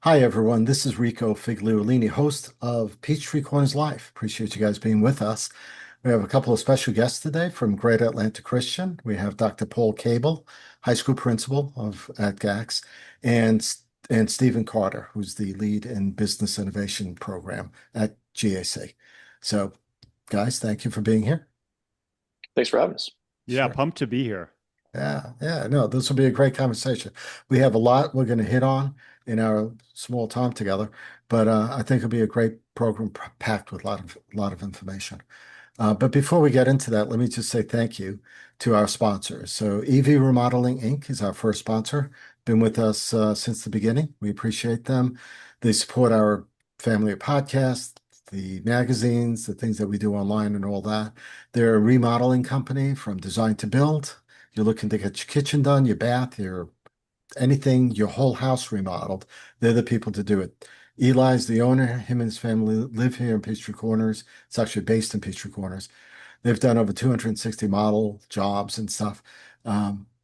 Hi, everyone. This is Rico Figliolini, host of Peachtree Corners Life. Appreciate you guys being with us. We have a couple of special guests today from Great Atlanta Christian. We have Dr. Paul Cable, high school principal at GACS, and and Stephen Carter, who's the lead in business innovation program at GAC. So, guys, thank you for being here. Thanks for having us. Yeah, Sure. pumped to be here. Yeah. No, this will be a great conversation. We have a lot we're going to hit on in our small time together, but I think it'll be a great program packed with a lot of information. But before we get into that, let me just say thank you to our sponsors. So, EV Remodeling Inc. is our first sponsor. Been with us since the beginning. We appreciate them. They support our family of podcasts, the magazines, the things that we do online, and all that. They're a remodeling company from design to build. You're looking to get your kitchen done, your bath, your anything, your whole house remodeled. They're the people to do it. Eli's the owner. Him and his family live here in Peachtree Corners. It's actually based in Peachtree Corners. They've done over 260 model jobs and stuff.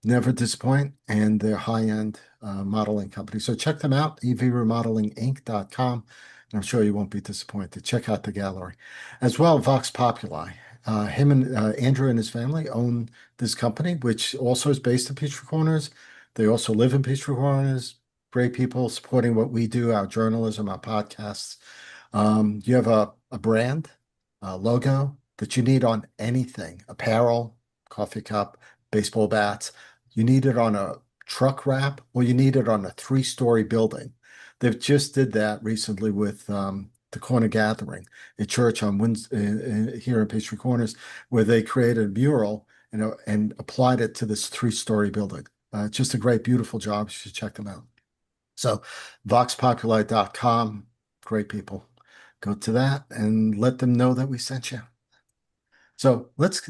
Never disappoint, and they're high-end modeling company. So check them out, evremodelinginc.com, and I'm sure you won't be disappointed. Check out the gallery. As well, Vox Populi. Him and Andrew and his family own this company, which also is based in Peachtree Corners. They also live in Peachtree Corners. Great people supporting what we do, our journalism, our podcasts. You have a brand, a logo that you need on anything, apparel, coffee cup, baseball bats. You need it on a truck wrap or you need it on a three-story building. They've just did that recently with the Corner Gathering, a church on here in Peachtree Corners, where they created a mural, and applied it to this three-story building. Just a great, beautiful job. You should check them out. So, voxpopuli.com, great people. Go to that and let them know that we sent you. So let's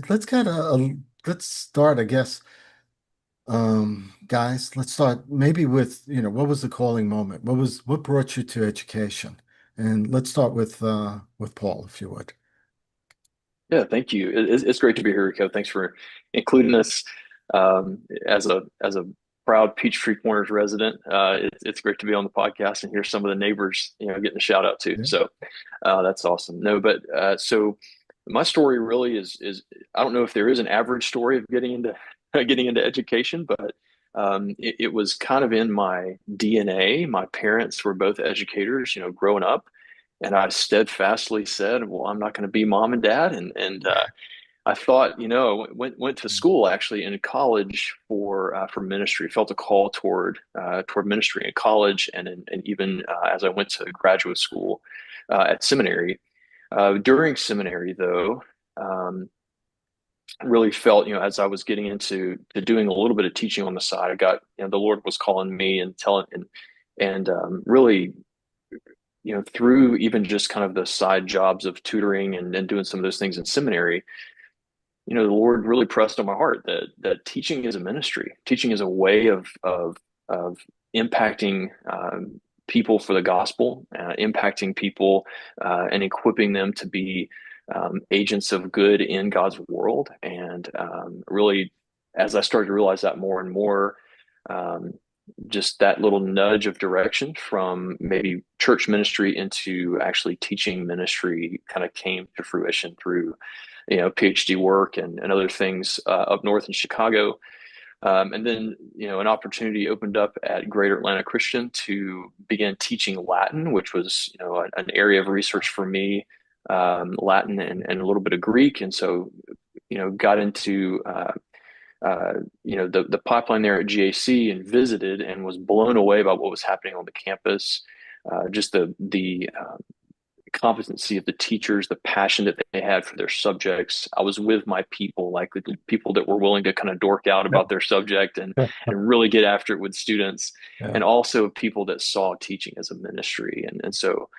start, I guess, guys. Let's start maybe with, what was the calling moment? What brought you to education? And let's start with Paul, if you would. Yeah, thank you. It's great to be here, Rico. Thanks for including us. As a proud Peachtree Corners resident, it's great to be on the podcast and hear some of the neighbors, getting a shout out too. Yeah. So that's awesome. No, but so my story really is I don't know if there is an average story of getting into getting into education, but it was kind of in my DNA. My parents were both educators, growing up. And I steadfastly said, "Well, I'm not going to be mom and dad." And I thought, went to school actually in college for ministry. Felt a call toward ministry in college, and even as I went to graduate school at seminary. During seminary, though, really felt, as I was getting into to doing a little bit of teaching on the side, I got, the Lord was calling me and telling and really through even just kind of the side jobs of tutoring and doing some of those things in seminary, the Lord really pressed on my heart that teaching is a ministry. Teaching is a way of impacting people for the gospel, impacting people and equipping them to be agents of good in God's world. And really, as I started to realize that more and more, um, just that little nudge of direction from maybe church ministry into actually teaching ministry kind of came to fruition through, PhD work and other things up north in Chicago. And then, an opportunity opened up at Greater Atlanta Christian to begin teaching Latin, which was, an area of research for me, Latin and a little bit of Greek. And so, got into the pipeline there at GAC and visited and was blown away by what was happening on the campus. Just the competency of the teachers, the passion that they had for their subjects. I was with my people, like the people that were willing to kind of dork out Yeah. about their subject and really get after it with students, Yeah. and also people that saw teaching as a ministry. And so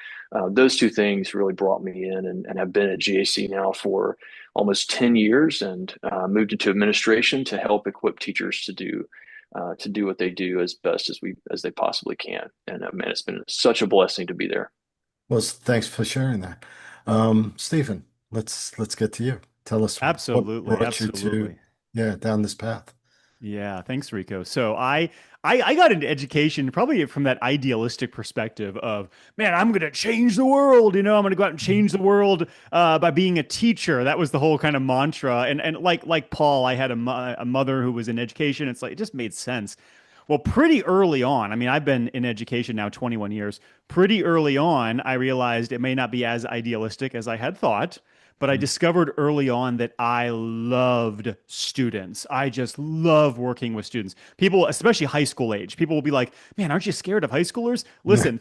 those two things really brought me in and have been at GAC now for almost 10 years and moved into administration to help equip teachers to do what they do as best as they possibly can. And man, it's been such a blessing to be there. Well, thanks for sharing that. Stephen, let's get to you. Tell us what Absolutely, brought you to, absolutely. yeah, down this path. Yeah, thanks, Rico. So I got into education probably from that idealistic perspective of, man, I'm gonna change the world. I'm gonna go out and change the world by being a teacher. That was the whole kind of mantra. And like Paul, I had a mother who was in education. It's like it just made sense. Well, pretty early on, I mean, I've been in education now 21 years. Pretty early on, I realized it may not be as idealistic as I had thought, but I discovered early on that I loved students. I just love working with students. People, especially high school age, people will be like, "Man, aren't you scared of high schoolers?" Listen,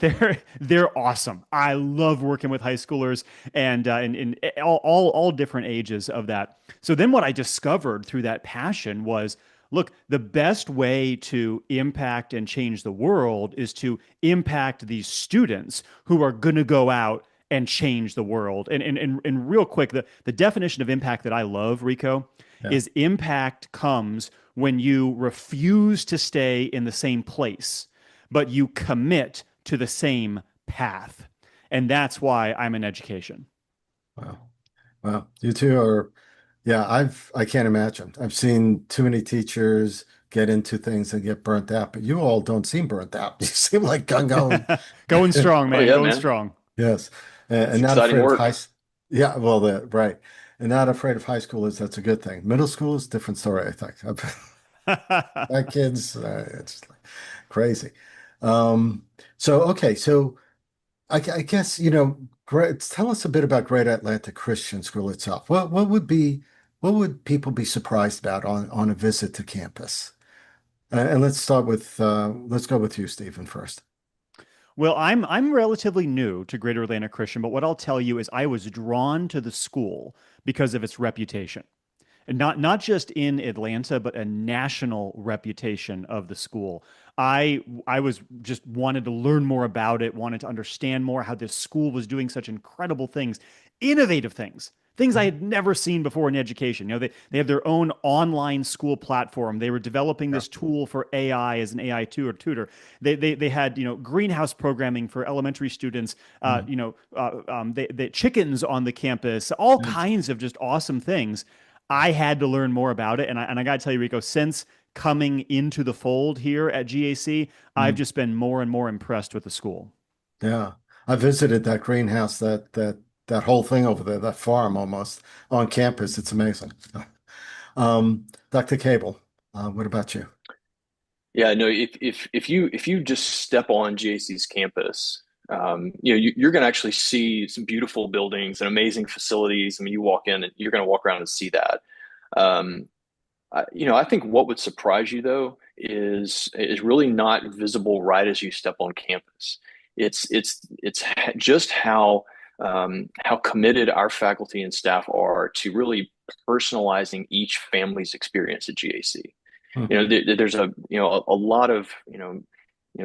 they're awesome. I love working with high schoolers and in all different ages of that. So then what I discovered through that passion was, look, the best way to impact and change the world is to impact these students who are going to go out and change the world. And real quick, the definition of impact that I love, Rico, Yeah. is impact comes when you refuse to stay in the same place, but you commit to the same path. And that's why I'm in education. Wow. Wow. You two are, yeah, I can't imagine. I've seen too many teachers get into things and get burnt out, but you all don't seem burnt out. You seem like gung going. Going strong, Oh man, yeah, going man. strong. Yes. It's And not exciting afraid of work. yeah, well, right. And not afraid of high schoolers. That's a good thing. Middle school is a different story, I think. That kids, it's like crazy. Um, okay. So I guess, great. Tell us a bit about Great Atlanta Christian School itself. What would people be surprised about on a visit to campus? And let's go with you, Stephen, first. Well, I'm relatively new to Greater Atlanta Christian, but what I'll tell you is I was drawn to the school because of its reputation. And not just in Atlanta, but a national reputation of the school. I was just wanted to learn more about it, wanted to understand more how this school was doing such incredible things, innovative things, things I had never seen before in education. They have their own online school platform. They were developing Yeah. this tool for AI as an AI tutor. They had greenhouse programming for elementary students. Mm. They chickens on the campus, all kinds of just awesome things. I had to learn more about it. And I got to tell you, Rico, since coming into the fold here at GAC, I've Mm. just been more and more impressed with the school. Yeah. I visited that greenhouse, that whole thing over there, that farm almost on campus. It's amazing. Dr. Cable, what about you? Yeah, no, if you just step on GAC's campus, you're going to actually see some beautiful buildings and amazing facilities. I mean, you walk in and you're going to walk around and see that. Um, I think what would surprise you though is really not visible right as you step on campus. It's just how committed our faculty and staff are to really personalizing each family's experience at GAC. Hmm. There's a lot of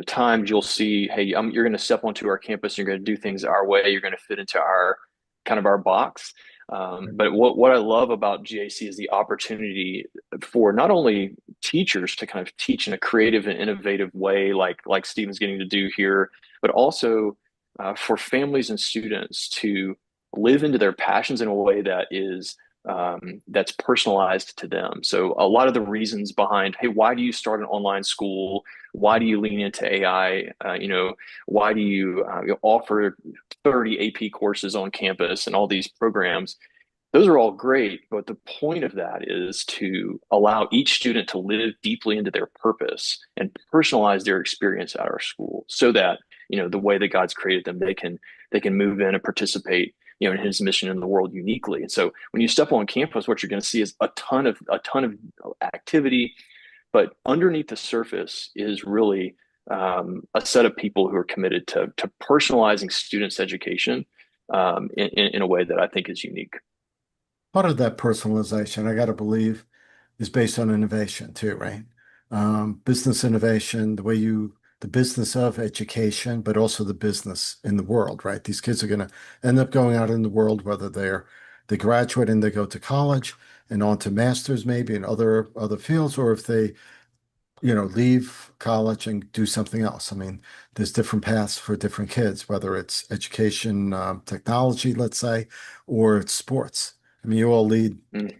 times you'll see, hey, you're going to step onto our campus, you're going to do things our way, you're going to fit into our kind of our box. But what I love about GAC is the opportunity for not only teachers to kind of teach in a creative and innovative way, like Stephen's getting to do here, but also for families and students to live into their passions in a way that's personalized to them. So a lot of the reasons behind, hey, why do you start an online school? Why do you lean into AI? Why do you offer 30 AP courses on campus and all these programs? Those are all great, but the point of that is to allow each student to live deeply into their purpose and personalize their experience at our school so that, the way that God's created them, they can move in and participate, in his mission in the world uniquely. And so when you step on campus, what you're going to see is a ton of activity, but underneath the surface is really a set of people who are committed to personalizing students' education in a way that I think is unique. Part of that personalization, I got to believe, is based on innovation too, right? Business innovation, the business of education, but also the business in the world, right? These kids are going to end up going out in the world, whether they graduate and they go to college and on to masters maybe in other fields, or if they, leave college and do something else. I mean, there's different paths for different kids, whether it's education, technology, let's say, or it's sports. I mean, you all lead Mm.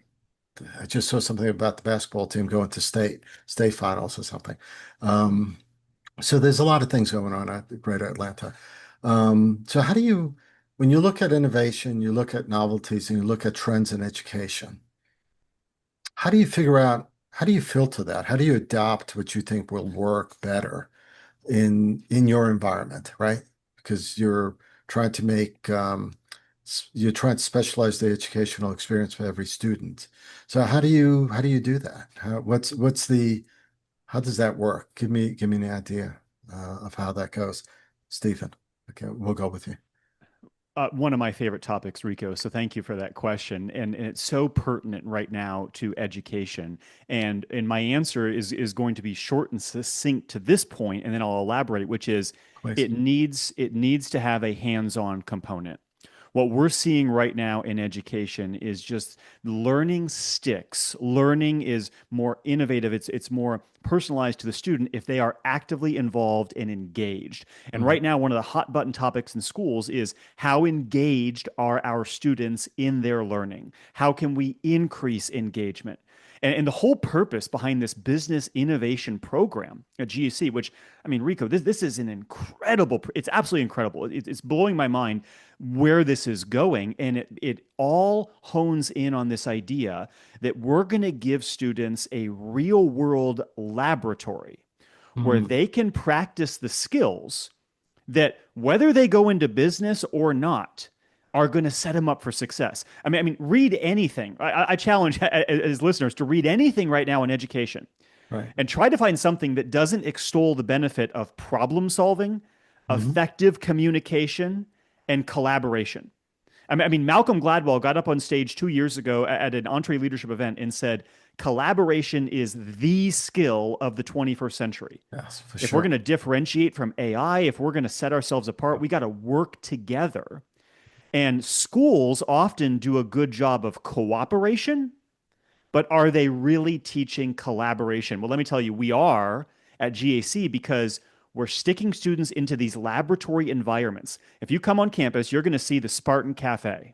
I just saw something about the basketball team going to state finals or something. Um, so there's a lot of things going on at Greater Atlanta. So how do you, when you look at innovation, you look at novelties, and you look at trends in education, how do you figure out, how do you filter that? How do you adopt what you think will work better in your environment, right? Because you're trying to make you're trying to specialize the educational experience for every student. So how do you do that? What's the how does that work? Give me an idea of how that goes, Stephen. Okay, we'll go with you. One of my favorite topics, Rico. So thank you for that question, and it's so pertinent right now to education. And my answer is going to be short and succinct to this point, and then I'll elaborate, which is Please. it needs to have a hands-on component. What we're seeing right now in education is just learning sticks. Learning is more innovative. It's more personalized to the student if they are actively involved and engaged. And Mhm. right now, one of the hot button topics in schools is how engaged are our students in their learning? How can we increase engagement? And the whole purpose behind this business innovation program at GAC, which, I mean, Rico, this is an incredible, it's absolutely incredible. It's blowing my mind where this is going. And it all hones in on this idea that we're going to give students a real world laboratory where Mhm. they can practice the skills that, whether they go into business or not, are going to set them up for success. I mean, read anything. I challenge as listeners to read anything right now in education Right. and try to find something that doesn't extol the benefit of problem solving, Hmm. effective communication, and collaboration. I mean, Malcolm Gladwell got up on stage 2 years ago at an Entree Leadership event and said, collaboration is the skill of the 21st century. Yes, for If we're sure. going to differentiate from AI, if we're going to set ourselves apart, we got to work together. And schools often do a good job of cooperation, but are they really teaching collaboration? Well, let me tell you, we are at GAC because we're sticking students into these laboratory environments. If you come on campus, you're going to see the Spartan Café.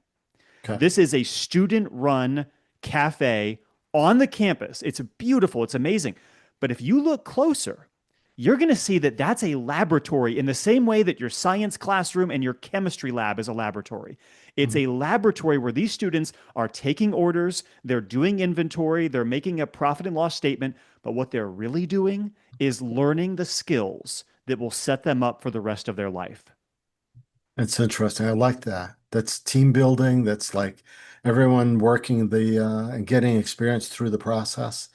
Okay. This is a student run cafe on the campus. It's beautiful, it's amazing. But if you look closer, you're going to see that that's a laboratory in the same way that your science classroom and your chemistry lab is a laboratory. It's Mhm. a laboratory where these students are taking orders, they're doing inventory, they're making a profit and loss statement, but what they're really doing is learning the skills that will set them up for the rest of their life. It's interesting. I like that. That's team building. That's like everyone working and getting experience through the process.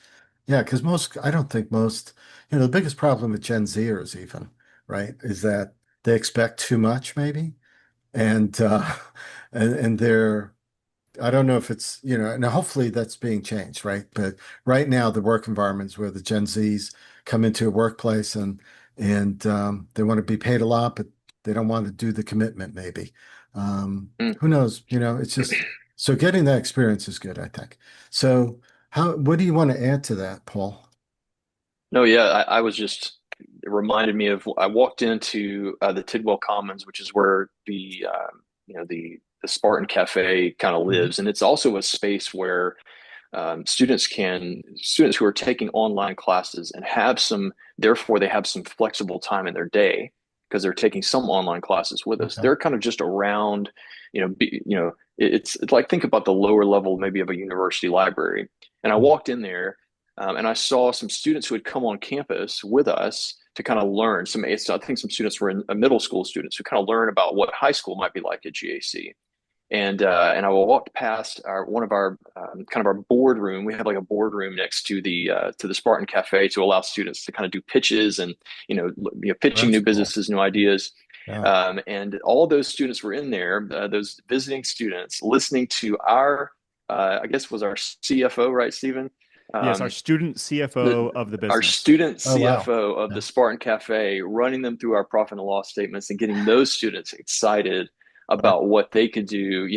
Yeah, because I don't think the biggest problem with Gen Zers even, right, is that they expect too much maybe. And and I don't know if it's, now hopefully that's being changed, right? But right now the work environments where the Gen Zs come into a workplace and they want to be paid a lot, but they don't want to do the commitment maybe. Mm. Who knows? It's just so getting that experience is good, I think. So what do you want to add to that, Paul? No, yeah, I was just, it reminded me of, I walked into the Tidwell Commons, which is where the Spartan Cafe kind of Mhm. lives, and it's also a space where students who are taking online classes and therefore they have some flexible time in their day because they're taking some online classes with us. Okay. They're kind of just around, it's like, think about the lower level maybe of a university library. And I walked in there, and I saw some students who had come on campus with us to kind of learn. I think some students were middle school students who kind of learn about what high school might be like at GAC. And I walked past one of our kind of our boardroom. We have like a boardroom next to the Spartan Cafe to allow students to kind of do pitches and pitching That's new cool. businesses, new ideas. Yeah. And all those students were in there, those visiting students, listening to I guess was our CFO, right, Stephen? Yes, our Um, student the CFO of the our business. student Oh, wow. CFO of Yeah. the Spartan Cafe, running them through our profit and loss statements and getting those students excited Right. about what they could do,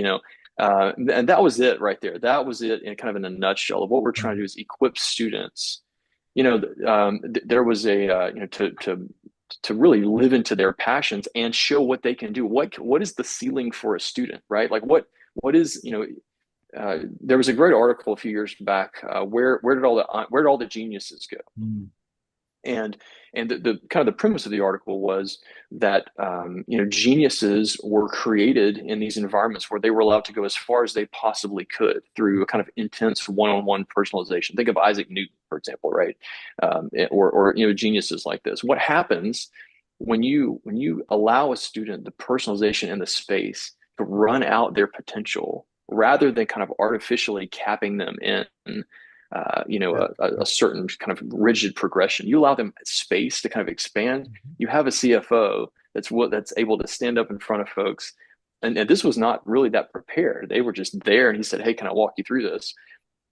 and that was it right there. That was it in kind of in a nutshell of what we're trying to do is equip students. There was to really live into their passions and show what they can do. What is the ceiling for a student, right? Like what is there was a great article a few years back. Where did all the geniuses go? Mm. And the kind of the premise of the article was that geniuses were created in these environments where they were allowed to go as far as they possibly could through a kind of intense one-on-one personalization. Think of Isaac Newton, for example, right? Or geniuses like this. What happens when you allow a student the personalization and the space to run out their potential rather than kind of artificially capping them in a certain kind of rigid progression. You allow them space to kind of expand. You have a CFO that's able to stand up in front of folks. And this was not really that prepared. They were just there, and he said, "Hey, can I walk you through this?"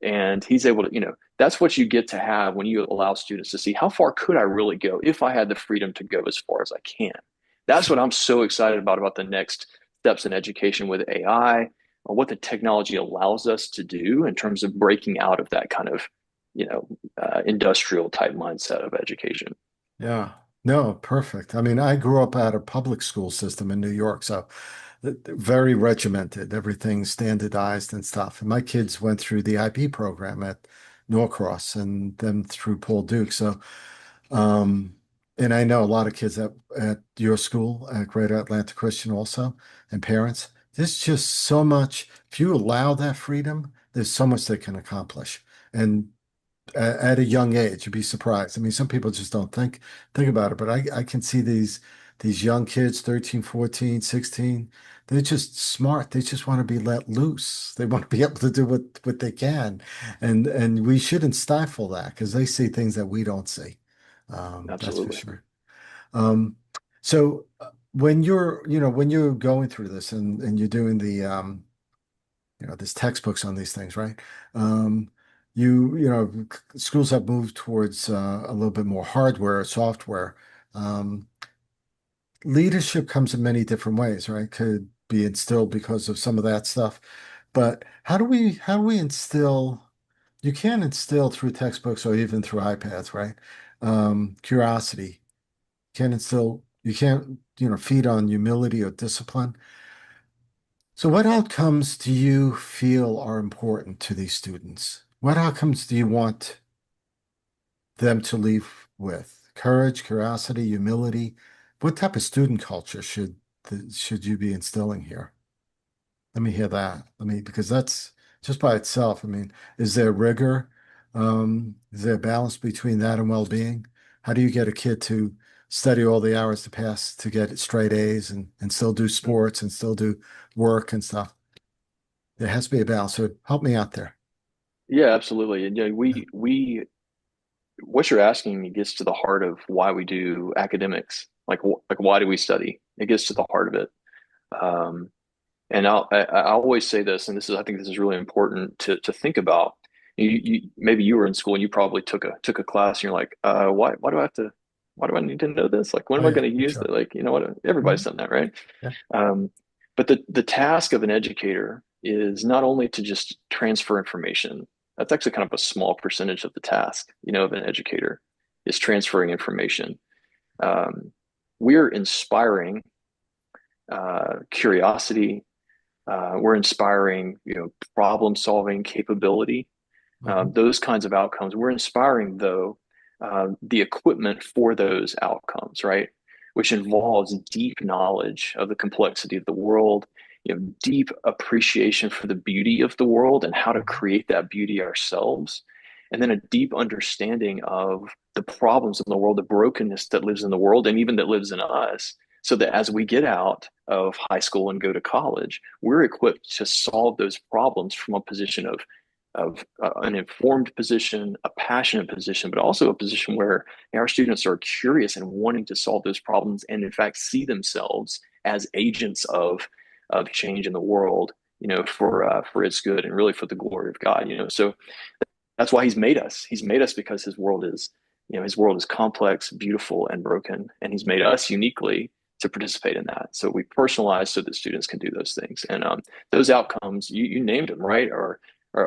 And he's able to, that's what you get to have when you allow students to see how far could I really go if I had the freedom to go as far as I can. That's what I'm so excited about the next steps in education with AI, or what the technology allows us to do in terms of breaking out of that kind of, industrial type mindset of education. Yeah. No, perfect. I mean, I grew up at a public school system in New York, so very regimented, everything standardized and stuff. And my kids went through the IB program at Norcross and then through Paul Duke. So, um, and I know a lot of kids at your school, at Greater Atlanta Christian also, and parents. There's just so much, if you allow that freedom, there's so much they can accomplish. And at a young age, you'd be surprised. I mean, some people just don't think about it, but I can see these young kids, 13, 14, 16, they're just smart. They just want to be let loose. They want to be able to do what they can. And we shouldn't stifle that because they see things that we don't see. That's for Absolutely. sure. Um, so when you're going through this and you're doing there's textbooks on these things, right? Um, schools have moved towards a little bit more hardware, software. Um, Leadership comes in many different ways, right? Could be instilled because of some of that stuff. But how do we instill? You can't instill through textbooks or even through iPads, right? Curiosity. You can't, feed on humility or discipline. So, what outcomes do you feel are important to these students? What outcomes do you want them to leave with? Courage, curiosity, humility? What type of student culture should you be instilling here? Let me hear that. Because that's just by itself. I mean, is there rigor? Is there a balance between that and well-being? How do you get a kid to study all the hours to pass to get straight A's and still do sports and still do work and stuff? There has to be a balance. So help me out there. Yeah, absolutely. And we what you're asking me gets to the heart of why we do academics. Like why do we study? It gets to the heart of it. Um, and I always say this, and I think this is really important to think about. Maybe you were in school and you probably took a class and you're like, why do I need to know this? Like, when Oh am I yeah, going to for use sure. that? Like, what? Everybody's Mhm. done that, right? Yeah. Um, but the task of an educator is not only to just transfer information. That's actually kind of a small percentage of the task, of an educator is transferring information. Um, we're inspiring curiosity. We're inspiring, problem solving capability. Mhm. Those kinds of outcomes. We're inspiring, though, the equipment for those outcomes, right? Which involves deep knowledge of the complexity of the world, deep appreciation for the beauty of the world and how to create that beauty ourselves, and then a deep understanding of the problems in the world, the brokenness that lives in the world, and even that lives in us. So that as we get out of high school and go to college, we're equipped to solve those problems from a position of an informed position, a passionate position, but also a position where our students are curious and wanting to solve those problems, and in fact see themselves as agents of change in the world, for its good and really for the glory of God. So that's why He's made us. He's made us because His world is complex, beautiful, and broken, and He's made us uniquely to participate in that. So we personalize so that students can do those things, and those outcomes you named them, right, are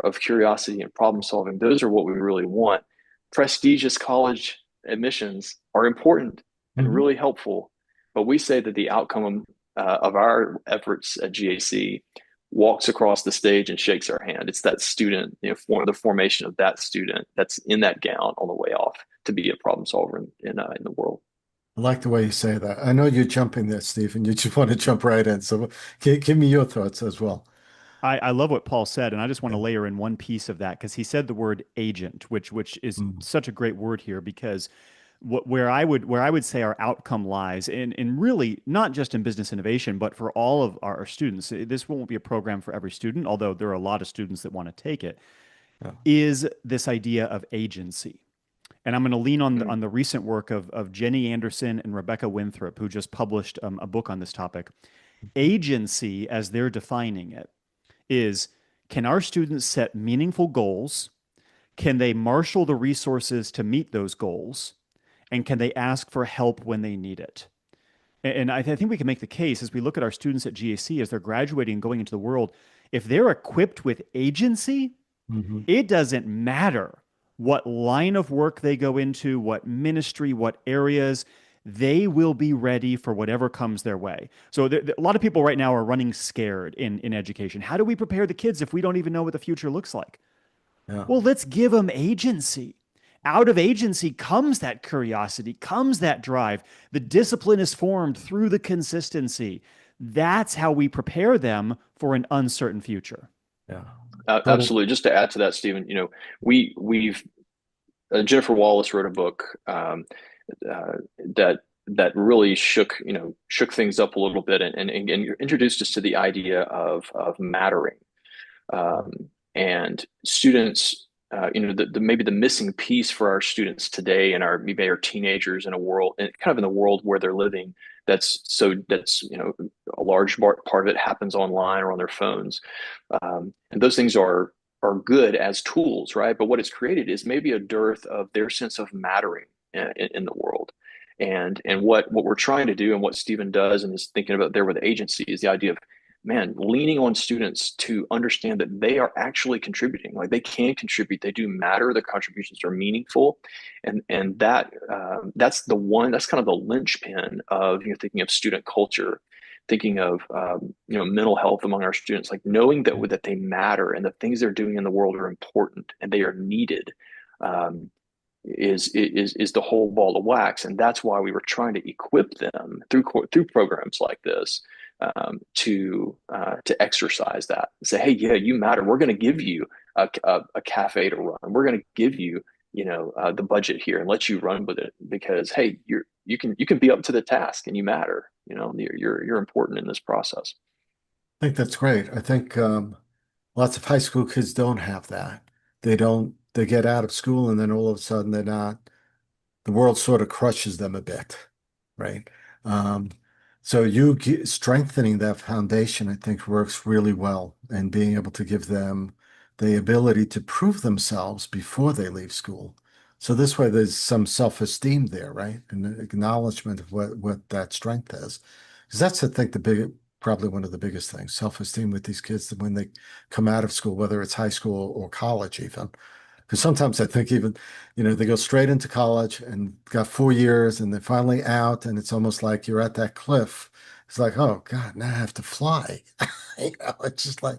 of curiosity and problem solving. Those are what we really want. Prestigious college admissions are important and Mhm. really helpful, but we say that the outcome of our efforts at GAC walks across the stage and shakes our hand. It's that student, the formation of that student that's in that gown on the way off to be a problem solver in the world. I like the way you say that. I know you're jumping there, Stephen. You just want to jump right in. So give me your thoughts as well. I love what Paul said, and I just want to Yeah. layer in one piece of that because he said the word agent, which is Mm, such a great word here because where I would say our outcome lies in really not just in business innovation, but for all of our students. This won't be a program for every student, although there are a lot of students that want to take it, yeah. is this idea of agency. And I'm going to lean on Mm. on the recent work of Jenny Anderson and Rebecca Winthrop, who just published a book on this topic. Agency, as they're defining it, is can our students set meaningful goals? Can they marshal the resources to meet those goals? And can they ask for help when they need it? And I think we can make the case as we look at our students at GAC as they're graduating and going into the world, if they're equipped with agency, Hmm. it doesn't matter what line of work they go into, what ministry, what areas, they will be ready for whatever comes their way. So a lot of people right now are running scared in education. How do we prepare the kids if we don't even know what the future looks like? Yeah. Well, let's give them agency. Out of agency comes that curiosity, comes that drive. The discipline is formed through the consistency. That's how we prepare them for an uncertain future. Yeah. Total. Absolutely. Just to add to that, Stephen, we've Jennifer Wallace wrote a book uh, that really shook things up a little bit and introduced us to the idea of mattering, um, and students. Maybe the missing piece for our students today and maybe our teenagers in a world and kind of in the world where they're living that's a large part of it happens online or on their phones, and those things are good as tools, right? But what it's created is maybe a dearth of their sense of mattering in the world. And what we're trying to do and what Stephen does and is thinking about there with agency is the idea of, man, leaning on students to understand that they are actually contributing. Like they can contribute, they do matter, their contributions are meaningful, and that's kind of the linchpin of thinking of student culture, thinking of mental health among our students, like knowing that they matter and the things they're doing in the world are important and they are needed. Um, is the whole ball of wax, and that's why we were trying to equip them through programs like this, to exercise that. Say, hey, yeah, you matter. We're going to give you a cafe to run. We're going to give you the budget here and let you run with it because hey, you can be up to the task and you matter. You're important in this process. I think that's great. I think lots of high school kids don't have that. They get out of school and then all of a sudden they're not, the world sort of crushes them a bit, right? Um, so strengthening that foundation, I think, works really well, and being able to give them the ability to prove themselves before they leave school. So this way, there's some self-esteem there, right? And an acknowledgement of what that strength is, because that's, I think, probably one of the biggest things, self-esteem with these kids when they come out of school, whether it's high school or college, even. Because sometimes I think even, they go straight into college and got 4 years and they're finally out, and it's almost like you're at that cliff. It's like, oh God, now I have to fly. It's just like,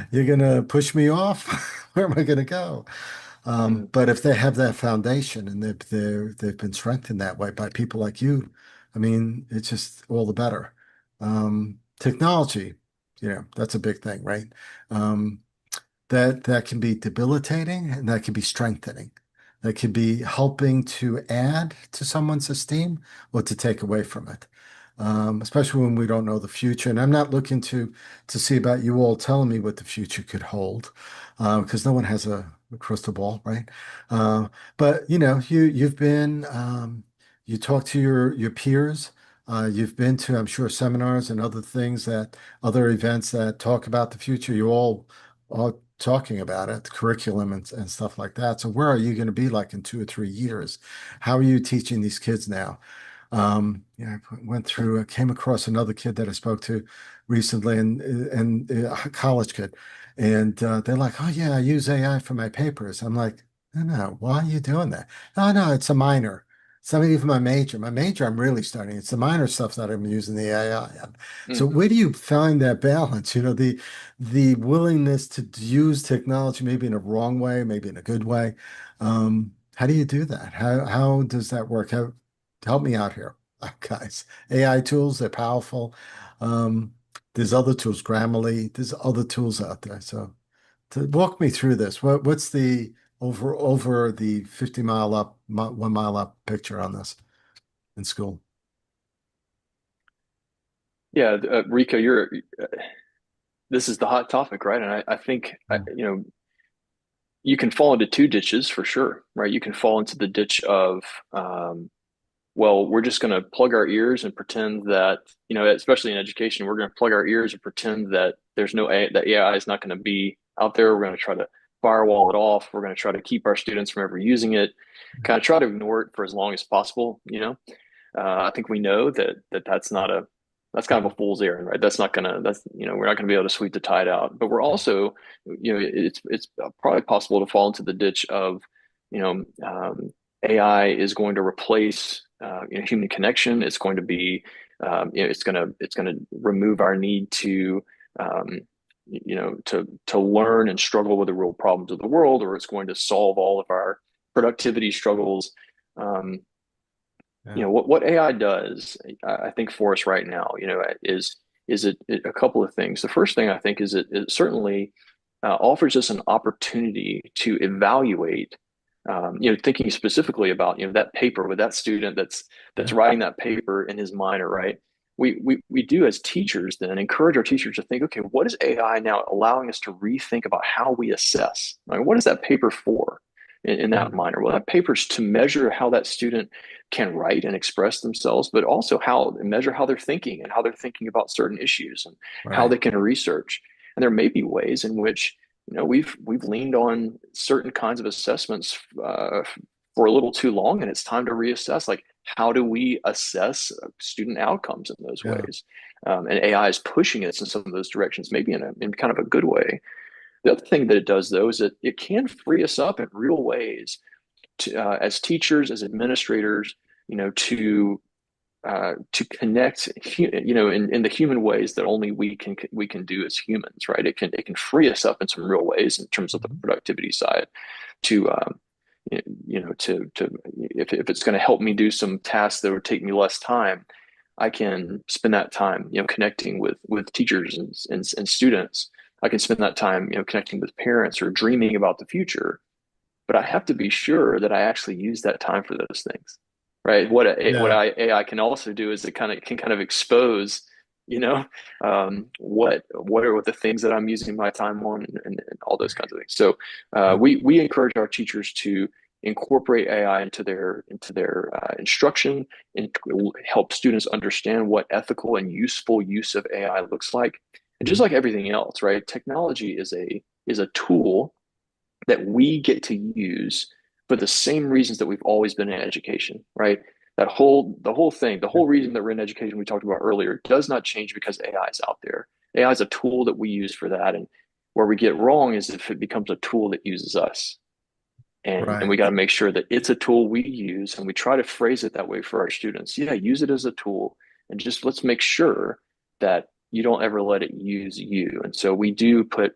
you're gonna push me off. Where am I gonna go? Mhm. But if they have that foundation and they've been strengthened that way by people like you, I mean, it's just all the better. Technology, that's a big thing, right? Um, that can be debilitating and that can be strengthening. That can be helping to add to someone's esteem or to take away from it. Especially when we don't know the future. And I'm not looking to see about you all telling me what the future could hold, because no one has a crystal ball, right? Uh, but you've been you talk to your peers. You've been to, I'm sure, seminars and other events that talk about the future. You all talking about it, the curriculum and stuff like that. So where are you going to be like in 2 or 3 years? How are you teaching these kids now? I came across another kid that I spoke to recently, and a college kid, and they're like, "Oh yeah, I use AI for my papers." I'm like, "No, no, why are you doing that?" "Oh no, it's a minor." It's not even my major. My major, I'm really starting. It's the minor stuff that I'm using the AI on. So Hmm. where do you find that balance? The willingness to use technology, maybe in a wrong way, maybe in a good way. How do you do that? How does that work? Help me out here, guys. AI tools, they're powerful. There's other tools, Grammarly. There's other tools out there. So to walk me through this, what's the over the 50 mile up, 1 mile up picture on this in school? Yeah, Rico, this is the hot topic, right? And I think Mm. you can fall into two ditches for sure, right? You can fall into the ditch of um, well, we're just going to plug our ears and pretend that, especially in education, we're going to plug our ears and pretend that there's no that AI is not going to be out there. We're going to try to firewall it off. We're going to try to keep our students from ever using it, kind of try to ignore it for as long as possible. I think we know that that's kind of a fool's errand, right? We're not going to be able to sweep the tide out. But we're also, it's probably possible to fall into the ditch of, you know, AI is going to replace human connection. It's going to be, it's going to remove our need to, to learn and struggle with the real problems of the world, or it's going to solve all of our productivity struggles. Um, Yeah. what AI does, I think for us right now, is a couple of things. The first thing I think is it certainly offers us an opportunity to evaluate, thinking specifically about that paper with that student that's Yeah. writing that paper in his minor, right? We do as teachers then encourage our teachers to think, okay, what is AI now allowing us to rethink about how we assess? Right? What is that paper for in that Mm. minor? Well, that paper's to measure how that student can write and express themselves, but also how measure how they're thinking and how they're thinking about certain issues and how Right. they can research. And there may be ways in which we've leaned on certain kinds of assessments for a little too long, and it's time to reassess. Like, how do we assess student outcomes in those Yeah. ways? And AI is pushing us in some of those directions, maybe in kind of a good way. The other thing that it does, though, is that it can free us up in real ways as teachers, as administrators, to connect, in the human ways that only we can do as humans, right? It can free us up in some real ways in terms of the Mhm. productivity side to to if it's going to help me do some tasks that would take me less time, I can spend that time connecting with teachers and students. I can spend that time connecting with parents or dreaming about the future, but I have to be sure that I actually use that time for those things, right? Yeah. AI can also do is it can kind of expose, what are the things that I'm using my time on, and all those kinds of things. So Right. we encourage our teachers to incorporate AI into their instruction and help students understand what ethical and useful use of AI looks like. And just Mhm. like everything else, right? Technology is a tool that we get to use for the same reasons that we've always been in education, right? The whole reason that we're in education we talked about earlier does not change because AI is out there. AI is a tool that we use for that. And where we get wrong is if it becomes a tool that uses us. And Right. we got to make sure that it's a tool we use and we try to phrase it that way for our students. Yeah, use it as a tool and just let's make sure that you don't ever let it use you. And so we do put,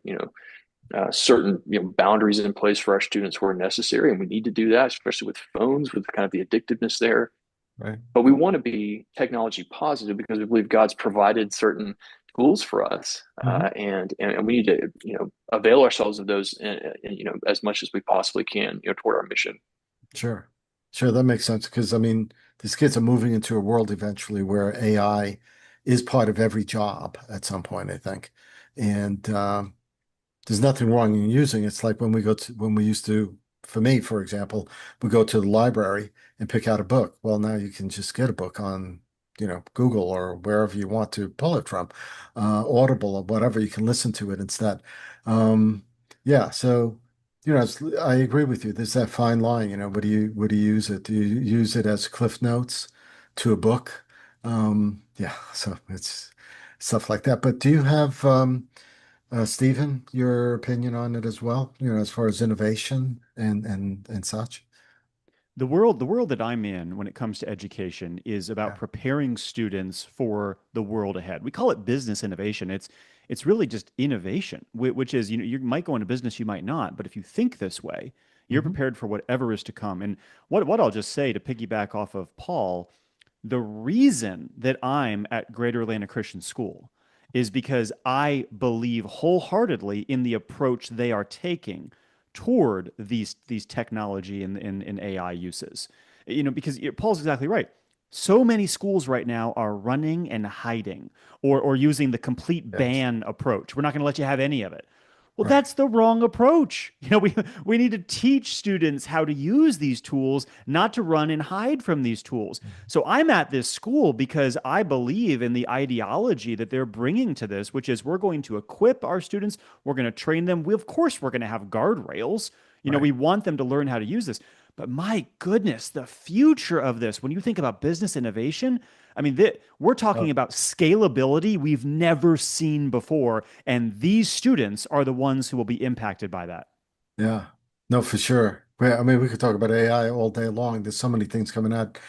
certain boundaries in place for our students where necessary, and we need to do that, especially with phones, with kind of the addictiveness there. Right. But we want to be technology positive because we believe God's provided certain tools for us, Mhm. and we need to avail ourselves of those, as much as we possibly can, toward our mission. Sure. Sure. That makes sense because I mean, these kids are moving into a world eventually where AI is part of every job at some point, I think. And there's nothing wrong in using it. It's like when we used to, for me, for example, we go to the library and pick out a book. Well, now you can just get a book on, Google or wherever you want to pull it from, Audible or whatever. You can listen to it instead. Um, yeah, so I agree with you. There's that fine line. What do you use it? Do you use it as cliff notes to a book? Yeah, so it's stuff like that. But do you have Stephen, your opinion on it as well, as far as innovation and such? the world that I'm in when it comes to education is about Yeah. preparing students for the world ahead. We call it business innovation. It's really just innovation, which is, you might go into business, you might not, but if you think this way, you're Hmm. prepared for whatever is to come. And what I'll just say to piggyback off of Paul, the reason that I'm at Greater Atlanta Christian School is because I believe wholeheartedly in the approach they are taking toward these technology and AI uses. Because Paul's exactly right. So many schools right now are running and hiding or using the complete Yes. ban approach. We're not going to let you have any of it. Well, Right. that's the wrong approach. We need to teach students how to use these tools, not to run and hide from these tools. So I'm at this school because I believe in the ideology that they're bringing to this, which is we're going to equip our students, we're going to train them. Of course, we're going to have guardrails. Right. We want them to learn how to use this. But my goodness, the future of this, when you think about business innovation, I mean, we're talking Oh, about scalability we've never seen before. And these students are the ones who will be impacted by that. yeah. No, for sure. I mean, we could talk about AI all day long. There's so many things coming out.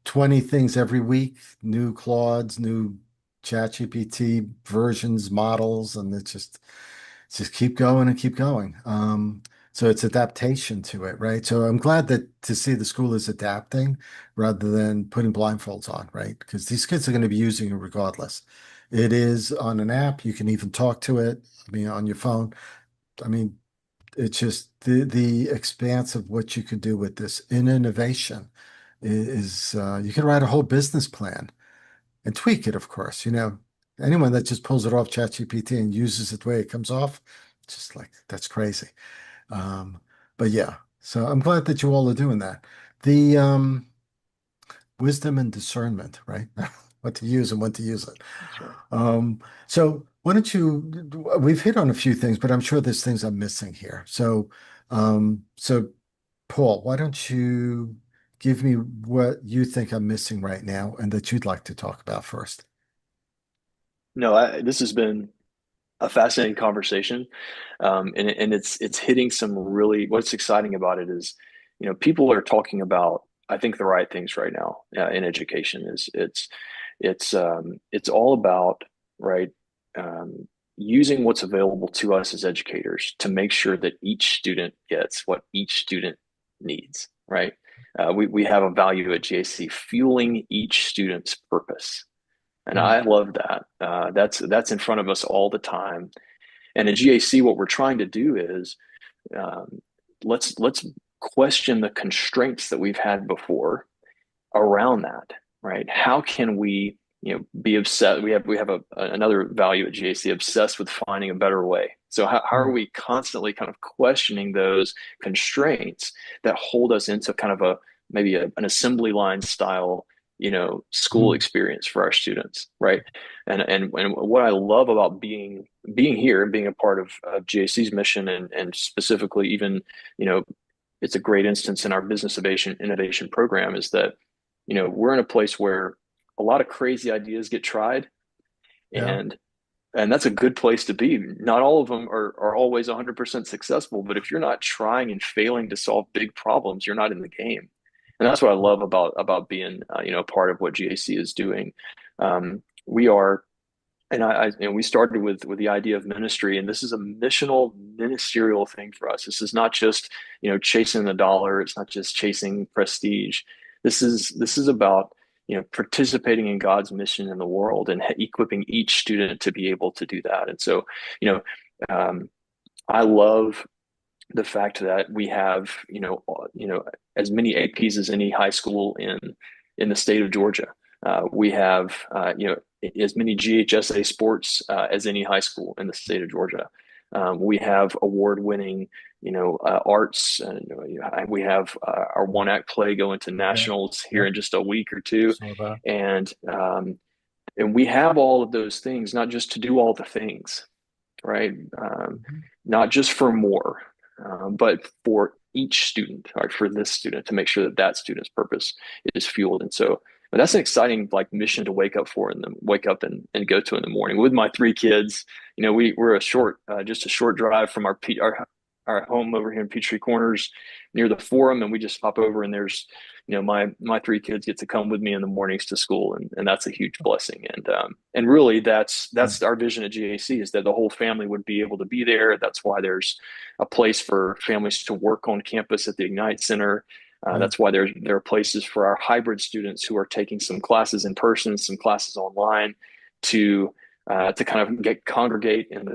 20 things every week, new Claudes, new ChatGPT versions, models, and it's just keep going and keep going. So it's adaptation to it, right? So I'm glad that to see the school is adapting rather than putting blindfolds on, right? Because these kids are going to be using it regardless. It is on an app. You can even talk to it. I mean, on your phone. I mean, it's just the expanse of what you could do with this in innovation is you can write a whole business plan and tweak it, of course. Anyone that just pulls it off ChatGPT and uses it the way it comes off, just like that's crazy. Um, but yeah, so I'm glad that you all are doing that. The wisdom and discernment, right? What to use and when to use it. That's right. So why don't we've hit on a few things, but I'm sure there's things I'm missing here. So Paul, why don't you give me what you think I'm missing right now and that you'd like to talk about first? No, this has been a fascinating conversation, and it's hitting some really. What's exciting about it is, people are talking about, I think, the right things right now in education. Is it's all about, right, using what's available to us as educators to make sure that each student gets what each student needs. Right. We have a value at GAC, fueling each student's purpose. And Mm, I love that. That's in front of us all the time. And at GAC, what we're trying to do is, um, let's question the constraints that we've had before around that, right? How can we, be obsessed? We have another value at GAC, obsessed with finding a better way. So how are mm, we constantly kind of questioning those constraints that hold us into kind of maybe an assembly line style, school mm. experience for our students, right? And what I love about being here and being a part of GAC's mission, and specifically even, you know it's a great instance in our business innovation program, is that, we're in a place where a lot of crazy ideas get tried, Yeah. and that's a good place to be. Not all of them are always 100% successful, but if you're not trying and failing to solve big problems, you're not in the game. And that's what I love about being, part of what GAC is doing. We are, and we started with the idea of ministry, and this is a missional, ministerial thing for us. This is not just, chasing the dollar. It's not just chasing prestige. This is about, participating in God's mission in the world and equipping each student to be able to do that. And so, you know, um, I love the fact that we have, as many APs as any high school in the state of Georgia. We have, as many GHSA sports as any high school in the state of Georgia. We have award-winning, arts, and we have our one act play going to Yeah. nationals here Yep. in just a week or two, Saw that. and we have all of those things, not just to do all the things, right? Mhm. Not just for more, but for each student, or for this student, to make sure that that student's purpose is fueled. And so, but that's an exciting mission to wake up for, and then wake up and go to in the morning with my three kids. We're just a short drive from our our home over here in Peachtree Corners near the Forum, and we just hop over, and there's my three kids get to come with me in the mornings to school, and that's a huge blessing. And really that's our vision at GAC, is that the whole family would be able to be there. That's why there's a place for families to work on campus at the Ignite Center. Right. That's why there are places for our hybrid students who are taking some classes in person, some classes online, to kind of congregate in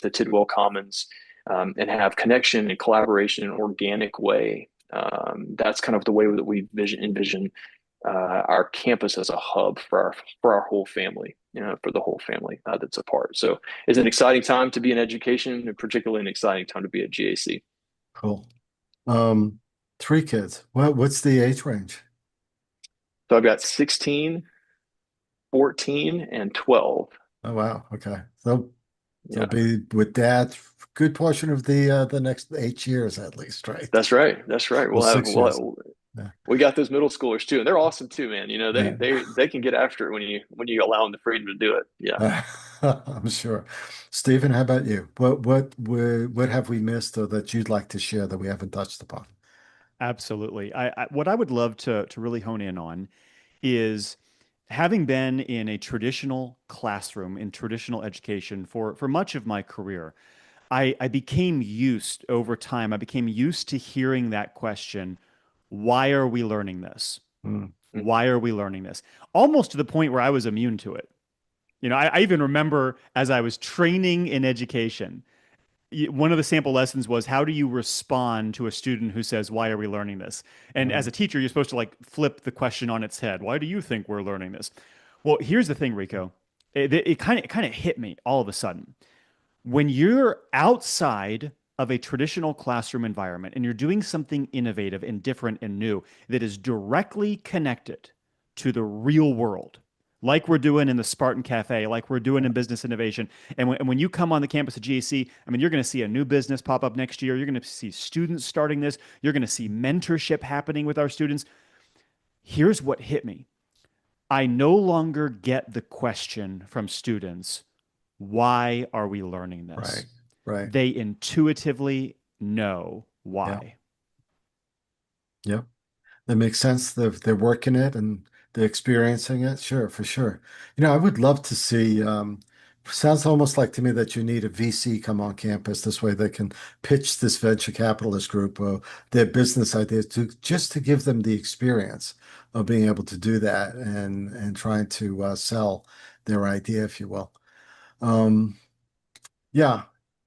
the Tidwell Commons, and have connection and collaboration in an organic way. That's kind of the way that we envision our campus as a hub for our whole family, for the whole family that's a part. So it's an exciting time to be in education, and particularly an exciting time to be at GAC. Cool. Three kids. What's the age range? So I've got 16, 14, and 12. Oh, wow. Okay. So Yeah, they'll be with dad good portion of the next 8 years at least, right? that's right. That's right. Well, 6 years. Yeah. We got those middle schoolers too, and they're awesome too, man. Yeah. They can get after it when you allow them the freedom to do it. Yeah. I'm sure. Stephen, how about you? What have we missed or that you'd like to share that we haven't touched upon? Absolutely. What I would love to really hone in on is, having been in a traditional classroom in traditional education for much of my career, I became used over time. I became used to hearing that question, why are we learning this? Mm, Why are we learning this? Almost to the point where I was immune to it. I even remember, as I was training in education, one of the sample lessons was, how do you respond to a student who says, why are we learning this? And as mm, a teacher, you're supposed to like flip the question on its head. Why do you think we're learning this? Well, here's the thing, Rico. It kind of hit me all of a sudden. When you're outside of a traditional classroom environment and you're doing something innovative and different and new that is directly connected to the real world, like we're doing in the Spartan Café, like we're doing in business innovation. And when you come on the campus of GAC, I mean, you're going to see a new business pop up next year. You're going to see students starting this. You're going to see mentorship happening with our students. Here's what hit me. I no longer get the question from students, why are we learning this? right. Right. They intuitively know Yeah. why. Yeah. That makes sense. They're working it and they're experiencing it. Sure, for sure. I would love to see, sounds almost like to me that you need a VC come on campus. This way they can pitch this venture capitalist group their business ideas to give them the experience of being able to do that and trying to sell their idea, if you will. Um, yeah.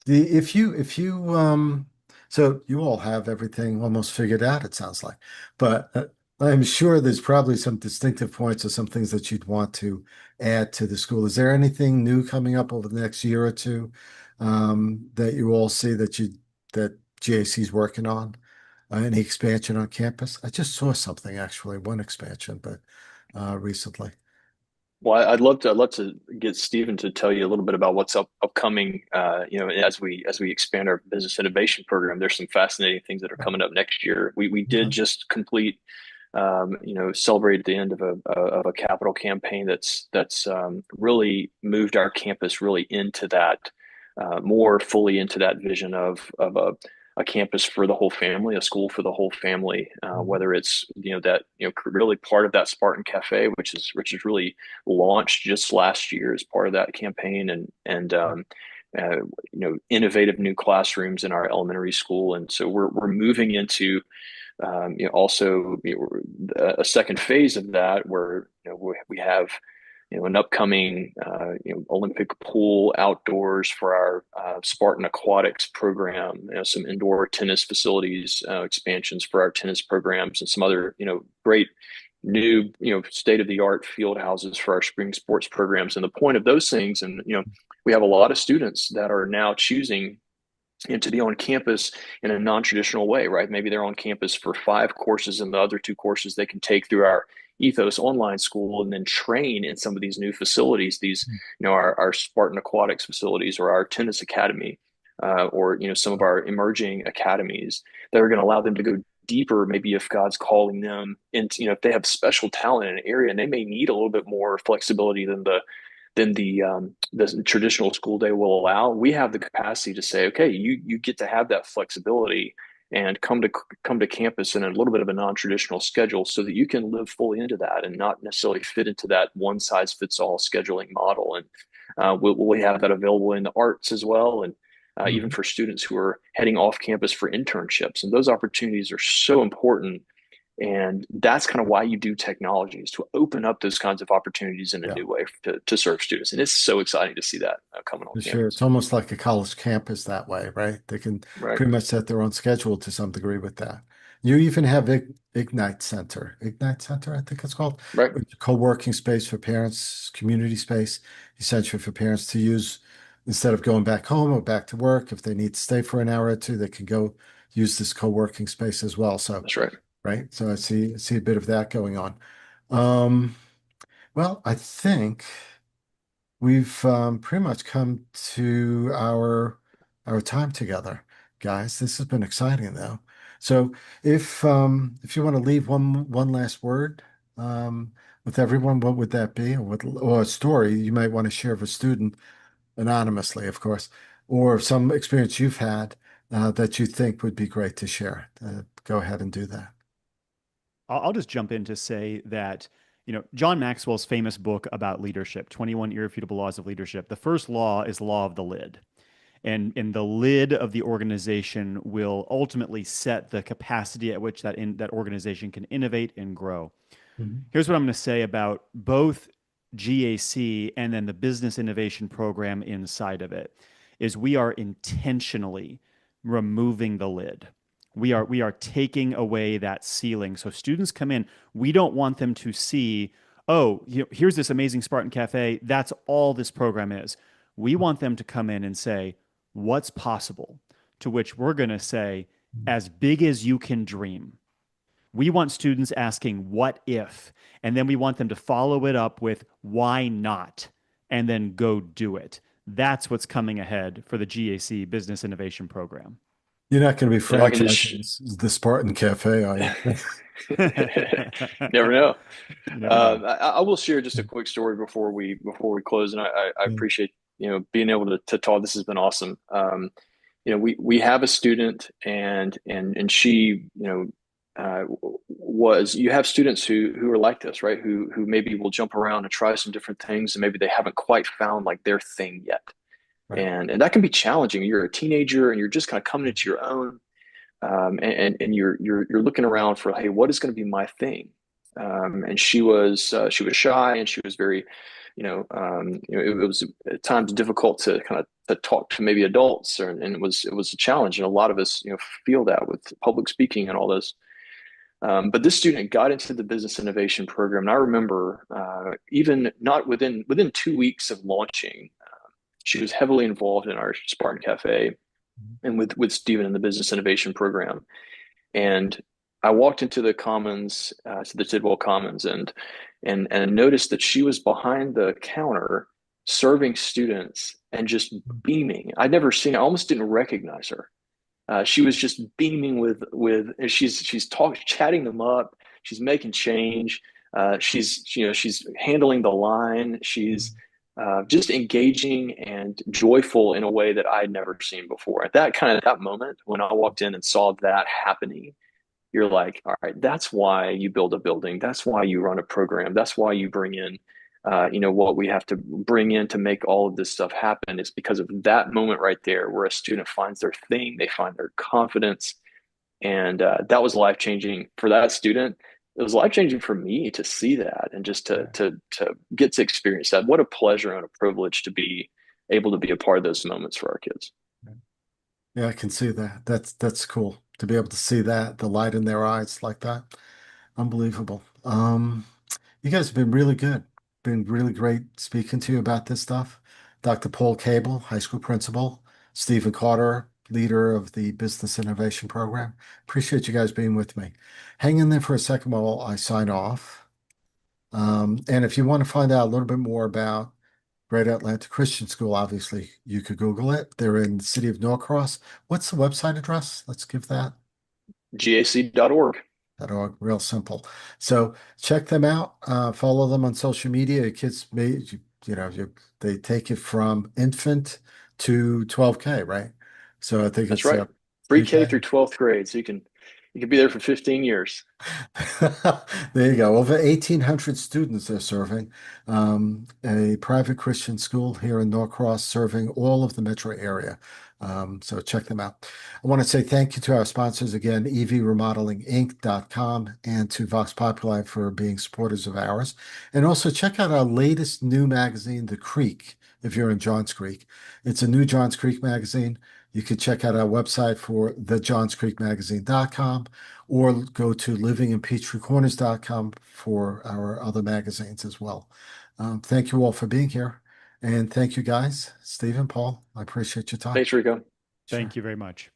If you so you all have everything almost figured out, it sounds like. But I'm sure there's probably some distinctive points or some things that you'd want to add to the school. Is there anything new coming up over the next year or two that you all see that GAC is working on? Any expansion on campus? I just saw something actually, one expansion, but recently. Well, I'd love to get Stephen to tell you a little bit about what's upcoming. As we expand our business innovation program, there's some fascinating things that are coming up next year. We did Okay. just complete, celebrate the end of a capital campaign that's really moved our campus really into that, more fully into that vision of a campus for the whole family, a school for the whole family. Mhm. Whether it's really part of that Spartan Cafe, which is really launched just last year as part of that campaign, and innovative new classrooms in our elementary school. And so we're moving into, also, a second phase of that, where we have an upcoming Olympic pool outdoors for our Spartan Aquatics program, some indoor tennis facilities, expansions for our tennis programs, and some other great new state of the art field houses for our spring sports programs. And the point of those things, and we have a lot of students that are now choosing to be on campus in a non-traditional way, right? Maybe they're on campus for 5 courses, and the other 2 courses they can take through our Ethos online school, and then train in some of these new facilities, these, our Spartan Aquatics facilities, or our tennis academy, or some of our emerging academies that are going to allow them to go deeper. Maybe if God's calling them into, if they have special talent in an area, and they may need a little bit more flexibility than than the traditional school day will allow, we have the capacity to say, okay, you get to have that flexibility and come to campus in a little bit of a non-traditional schedule so that you can live fully into that and not necessarily fit into that one size fits all scheduling model. And we have that available in the arts as well, and even Mhm. for students who are heading off campus for internships. And those opportunities are so important. And that's kind of why you do technology, is to open up those kinds of opportunities in a Yeah, new way to serve students. And it's so exciting to see that coming on for sure. It's campus. almost like a college campus that way, right? They can Right. pretty much set their own schedule to some degree with that. You even have Ignite Center, I think it's called, Right. which is a co-working space for parents, community space, essentially for parents to use instead of going back home or back to work. If they need to stay for an hour or two, they can go use this co-working space as well. So, That's right. right. So I see a bit of that going on. Um, well, I think we've pretty much come to our time together, guys. This has been exciting, though. So, if you want to leave one last word with everyone, what would that be, or a story you might want to share with a student anonymously, of course, or some experience you've had that you think would be great to share? Go ahead and do that. I'll just jump in to say that, John Maxwell's famous book about leadership, 21 Irrefutable Laws of Leadership, the first law is law of the lid. And the lid of the organization will ultimately set the capacity at which that organization can innovate and grow. Mhm. Here's what I'm going to say about both GAC and then the business innovation program inside of it is we are intentionally removing the lid. We are taking away that ceiling. So students come in, we don't want them to see, oh, here's this amazing Spartan Cafe. That's all this program is. We want them to come in and say, what's possible? To which we're going to say, as big as you can dream. We want students asking, what if? And then we want them to follow it up with, why not? And then go do it. That's what's coming ahead for the GAC Business Innovation Program. You're not going to be If I can just franchising the Spartan Cafe, are you? never know. You never know. I will share just a quick story before we close, and I appreciate being able to talk. This has been awesome. We have a student, and she was you have students who are like this, right? Who maybe will jump around and try some different things, and maybe they haven't quite found like their thing yet, Right. and that can be challenging. You're a teenager, and you're just kind of coming into your own, and you're looking around for, hey, what is going to be my thing? And she was shy, and she was very, it was at times difficult to kind of to talk to maybe adults, and it was a challenge, and a lot of us feel that with public speaking and all this. But this student got into the business innovation program, and I remember even not within 2 weeks of launching, she was heavily involved in our Spartan Cafe and with Stephen in the business innovation program. And I walked into the Commons, to the Tidwell Commons, and noticed that she was behind the counter serving students and just beaming. I'd never seen. I almost didn't recognize her. She was just beaming and chatting them up. She's making change. She's handling the line. She's just engaging and joyful in a way that I'd never seen before. At that moment when I walked in and saw that happening, you're like, all right, that's why you build a building. That's why you run a program. That's why you bring in, what we have to bring in to make all of this stuff happen. Is because of that moment right there where a student finds their thing, they find their confidence. And that was life changing for that student. It was life changing for me to see that and just to get to experience that. What a pleasure and a privilege to be able to be a part of those moments for our kids. Yeah, I can see that. That's cool to be able to see that, the light in their eyes like that. Unbelievable. You guys have been really good. Been really great speaking to you about this stuff. Dr. Paul Cable, high school principal, Stephen Carter, leader of the Business Innovation Program. Appreciate you guys being with me. Hang in there for a second while I sign off. And if you want to find out a little bit more about Great Atlanta Christian School, obviously you could Google it. They're in the city of Norcross. What's the website address? Let's give that. GAC.org. .org, real simple. So check them out. Follow them on social media. Your kids may they take it from infant to 12K, right? So I think That's it's right. Pre-K pre-K. through 12th grade. So you can be there for 15 years. There you go. Over 1,800 students they're serving. A private Christian school here in Norcross serving all of the metro area. So check them out. I want to say thank you to our sponsors again, evremodelinginc.com, and to Vox Populi for being supporters of ours. And also check out our latest new magazine, The Creek, if you're in Johns Creek. It's a new Johns Creek magazine. You can check out our website for thejohnscreekmagazine.com or go to livinginpeachtreecorners.com for our other magazines as well. Thank you all for being here. And thank you guys, Stephen, Paul. I appreciate your time. Thanks, Rico. Sure. Thank you very much.